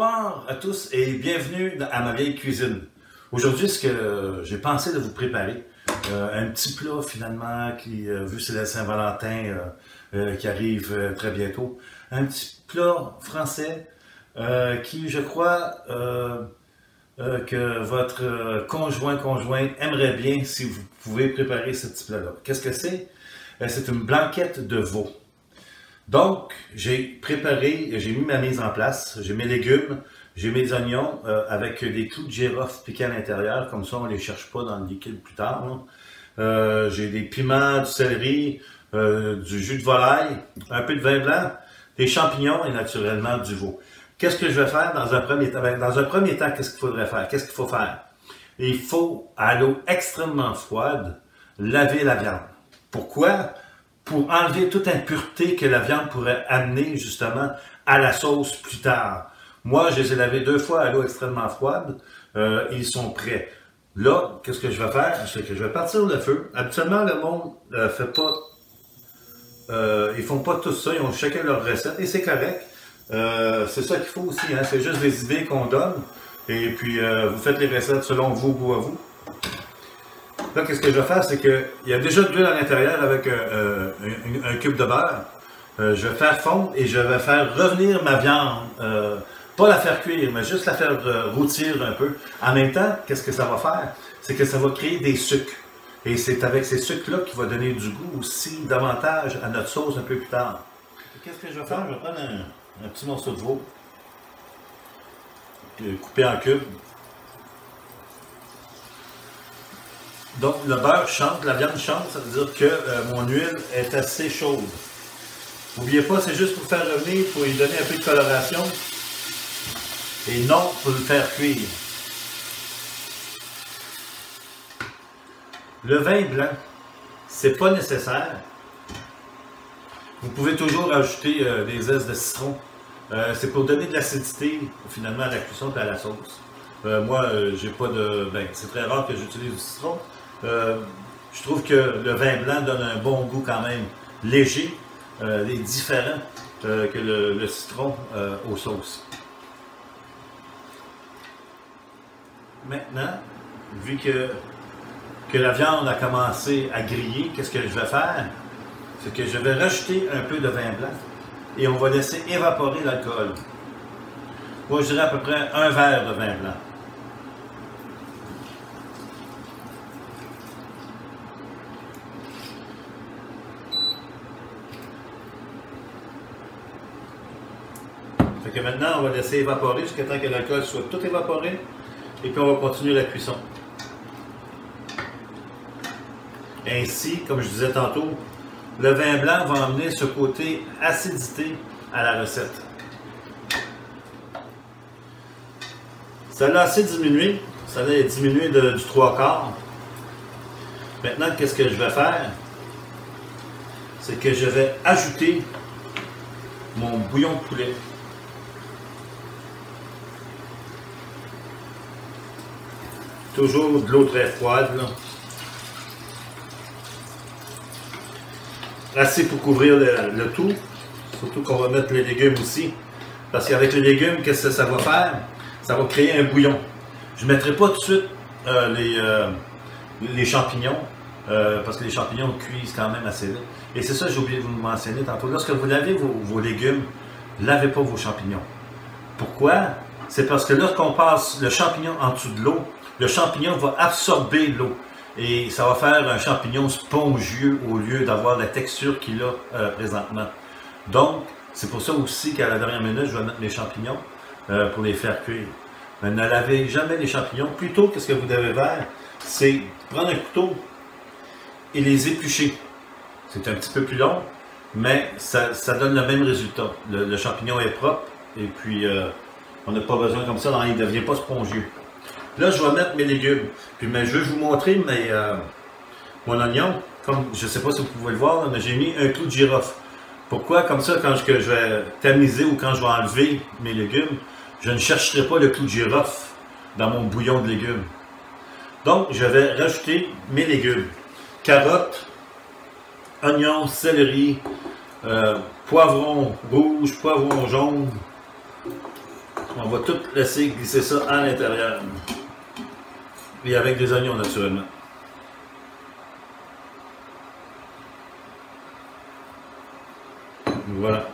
Bonsoir à tous et bienvenue à ma vieille cuisine. Aujourd'hui, ce que j'ai pensé de vous préparer, un petit plat finalement qui, vu que c'est la Saint-Valentin qui arrive très bientôt, un petit plat français qui, je crois, que votre conjoint aimerait bien si vous pouvez préparer ce petit plat-là. Qu'est-ce que c'est? C'est une blanquette de veau. Donc, j'ai préparé, j'ai mis ma mise en place, j'ai mes légumes, j'ai mes oignons avec des clous de girofle piqués à l'intérieur, comme ça on ne les cherche pas dans le liquide plus tard. J'ai des piments, du céleri, du jus de volaille, un peu de vin blanc, des champignons et naturellement du veau. Qu'est-ce que je vais faire dans un premier temps? Dans un premier temps, qu'est-ce qu'il faudrait faire? Qu'est-ce qu'il faut faire? Il faut, à l'eau extrêmement froide, laver la viande. Pourquoi? Pour enlever toute impureté que la viande pourrait amener justement à la sauce plus tard. Moi, je les ai lavés 2 fois à l'eau extrêmement froide. Ils sont prêts. Là, qu'est-ce que je vais faire? C'est que je vais partir le feu. Habituellement, le monde fait pas... ils font pas tout ça. Ils ont chacun leur recette et c'est correct. C'est ça qu'il faut aussi. Hein? C'est juste des idées qu'on donne. Et puis, vous faites les recettes selon vos goûts à vous. Là, qu'est-ce que je vais faire, c'est qu'il y a déjà de l'huile à l'intérieur avec un cube de beurre. Je vais faire fondre et je vais faire revenir ma viande. Pas la faire cuire, mais juste la faire rôtir un peu. En même temps, qu'est-ce que ça va faire? C'est que ça va créer des sucres. Et c'est avec ces sucres-là qui va donner du goût aussi davantage à notre sauce un peu plus tard. Qu'est-ce que je vais faire? Je vais prendre un petit morceau de veau, coupé en cubes. Donc, le beurre chante, la viande chante, ça veut dire que mon huile est assez chaude. N'oubliez pas, c'est juste pour faire revenir, pour lui donner un peu de coloration. Et non pour le faire cuire. Le vin blanc, c'est pas nécessaire. Vous pouvez toujours ajouter des zestes de citron. C'est pour donner de l'acidité, finalement, à la cuisson et à la sauce. Moi, j'ai pas de... c'est très rare que j'utilise du citron. Je trouve que le vin blanc donne un bon goût quand même léger et différent que le citron aux sauces. Maintenant, vu que la viande a commencé à griller, qu'est-ce que je vais faire? C'est que je vais rajouter un peu de vin blanc et on va laisser évaporer l'alcool. Moi, je dirais à peu près un verre de vin blanc. Fait que maintenant, on va laisser évaporer jusqu'à temps que l'alcool soit tout évaporé et puis on va continuer la cuisson. Ainsi, comme je disais tantôt, le vin blanc va emmener ce côté acidité à la recette. Ça l'a assez diminué, ça l'a diminué du 3/4. Maintenant, qu'est-ce que je vais faire? C'est que je vais ajouter mon bouillon de poulet. Toujours de l'eau très froide, là. Assez pour couvrir le tout. Surtout qu'on va mettre les légumes aussi. Parce qu'avec les légumes, qu'est-ce que ça va faire? Ça va créer un bouillon. Je ne mettrai pas tout de suite les champignons. Parce que les champignons cuisent quand même assez vite. Et c'est ça que j'ai oublié de vous mentionner tantôt. Lorsque vous lavez vos légumes, lavez pas vos champignons. Pourquoi? C'est parce que lorsqu'on passe le champignon en dessous de l'eau, le champignon va absorber l'eau et ça va faire un champignon spongieux au lieu d'avoir la texture qu'il a présentement. Donc, c'est pour ça aussi qu'à la dernière minute, je vais mettre les champignons pour les faire cuire. Mais ne lavez jamais les champignons. Plutôt, qu'est-ce que vous devez faire? C'est prendre un couteau et les éplucher. C'est un petit peu plus long, mais ça donne le même résultat. Le champignon est propre et puis on n'a pas besoin comme ça, il ne devient pas spongieux. Là, je vais mettre mes légumes. Puis, mais je vais vous montrer mon oignon. Comme, je ne sais pas si vous pouvez le voir, mais j'ai mis un clou de girofle. Pourquoi? Comme ça, quand je vais tamiser ou quand je vais enlever mes légumes, je ne chercherai pas le clou de girofle dans mon bouillon de légumes. Donc, je vais rajouter mes légumes. Carottes, oignons, céleri, poivrons rouges, poivrons jaunes, On va tout laisser glisser ça à l'intérieur. Et avec des oignons naturellement. Voilà.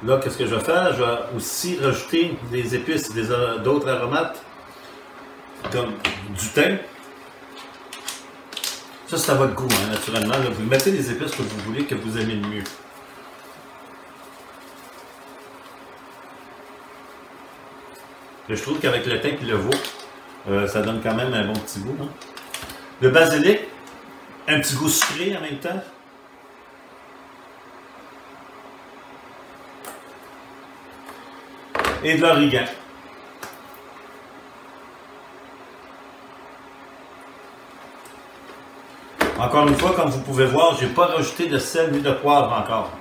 Là, qu'est-ce que je vais faire? Je vais aussi rajouter des épices, d'autres aromates, comme du thym. Ça, c'est à votre goût, hein, naturellement. Là, vous mettez les épices que vous voulez, que vous aimez le mieux. Et je trouve qu'avec le thym et le veau, ça donne quand même un bon petit goût. Hein. Le basilic, un petit goût sucré en même temps. Et de l'origan. Encore une fois, comme vous pouvez voir, je n'ai pas rajouté de sel ni de poivre encore.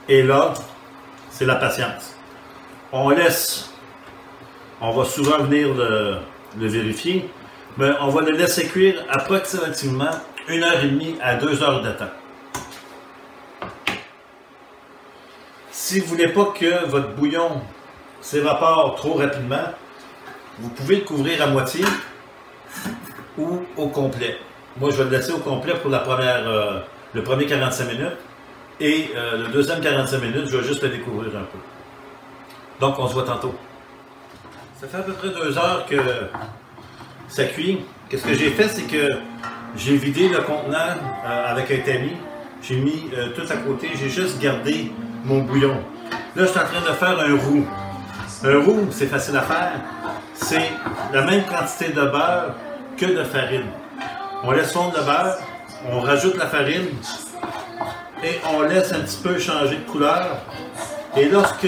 Et là, c'est la patience. On laisse, on va souvent venir le vérifier, mais on va le laisser cuire approximativement 1h30 à 2 heures de temps. Si vous ne voulez pas que votre bouillon s'évapore trop rapidement, vous pouvez le couvrir à moitié ou au complet. Moi, je vais le laisser au complet pour le premier 45 minutes. Et le deuxième 45 minutes, je vais juste le découvrir un peu. Donc, on se voit tantôt. Ça fait à peu près 2 heures que ça cuit. Qu'est-ce que j'ai fait, c'est que j'ai vidé le contenant avec un tamis. J'ai mis tout à côté. J'ai juste gardé mon bouillon. Là, je suis en train de faire un roux. Un roux, c'est facile à faire. C'est la même quantité de beurre que de farine. On laisse fondre le beurre, on rajoute la farine et on laisse un petit peu changer de couleur. Et lorsque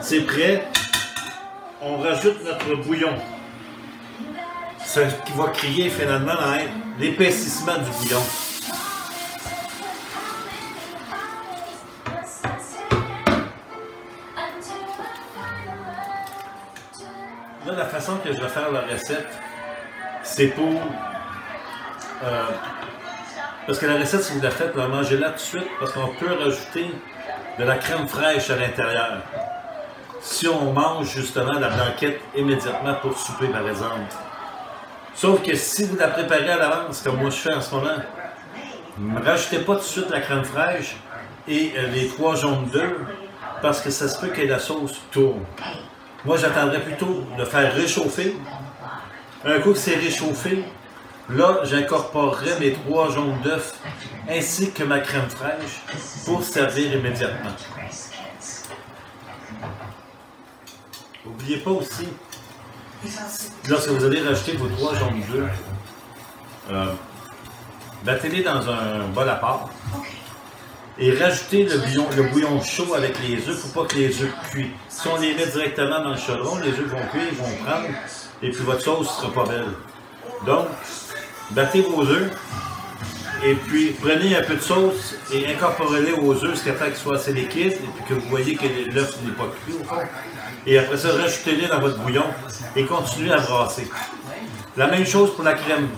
c'est prêt, on rajoute notre bouillon. Ce qui va crier finalement l'épaississement du bouillon. Là, la façon que je vais faire la recette, c'est pour... parce que la recette, si vous la faites, mangez-la tout de suite, parce qu'on peut rajouter de la crème fraîche à l'intérieur. Si on mange justement la blanquette immédiatement pour souper, par exemple. Sauf que si vous la préparez à l'avance, comme moi je fais en ce moment, ne rajoutez pas tout de suite la crème fraîche et les 3 jaunes d'œufs, parce que ça se peut que la sauce tourne. Moi, j'attendrais plutôt de faire réchauffer. Un coup que c'est réchauffé, là, j'incorporerai mes 3 jaunes d'œufs ainsi que ma crème fraîche pour servir immédiatement. N'oubliez pas aussi, lorsque vous allez rajouter vos 3 jaunes d'œufs, battez-les dans un bol à part et rajoutez le bouillon chaud avec les œufs pour pas que les œufs cuisent. Si on les met directement dans le chaudron, les œufs vont cuire, ils vont prendre et puis votre sauce ne sera pas belle. Donc, battez vos œufs et puis prenez un peu de sauce et incorporez-les aux œufs jusqu'à temps qu'ils soient assez liquides et puis que vous voyez que l'œuf n'est pas cuit au fond. Et après ça, rajoutez-les dans votre bouillon et continuez à brasser. La même chose pour la crème.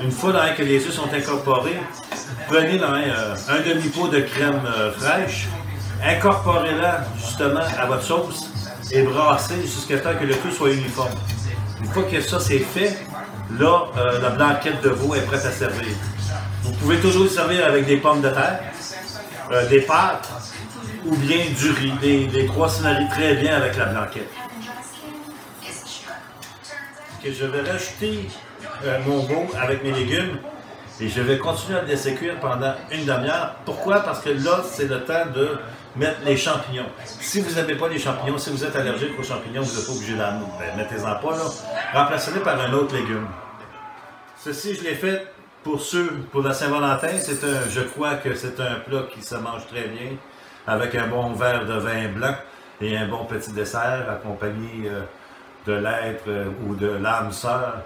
Une fois que les œufs sont incorporés, prenez un demi-pot de crème fraîche, incorporez-la justement à votre sauce et brassez jusqu'à temps que le tout soit uniforme. Une fois que ça c'est fait, là, la blanquette de veau est prête à servir. Vous pouvez toujours le servir avec des pommes de terre, des pâtes ou bien du riz. Les 3 se marient très bien avec la blanquette. Okay, je vais rajouter mon veau avec mes légumes et je vais continuer à le laisser cuire pendant une demi-heure. Pourquoi? Parce que là, c'est le temps de mettre les champignons. Si vous n'avez pas les champignons, si vous êtes allergique aux champignons, vous n'êtes pas obligé d'en mettre. Ben, mettez-en pas là. Remplacez-les par un autre légume. Ceci, je l'ai fait pour la Saint-Valentin. Je crois que c'est un plat qui se mange très bien avec un bon verre de vin blanc et un bon petit dessert accompagné de l'être ou de l'âme sœur.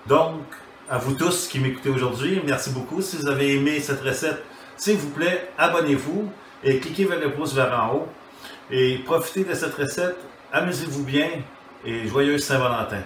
Donc, à vous tous qui m'écoutez aujourd'hui, merci beaucoup. Si vous avez aimé cette recette, s'il vous plaît, abonnez-vous et cliquez vers le pouce vers en haut. Et profitez de cette recette, amusez-vous bien et joyeuse Saint-Valentin.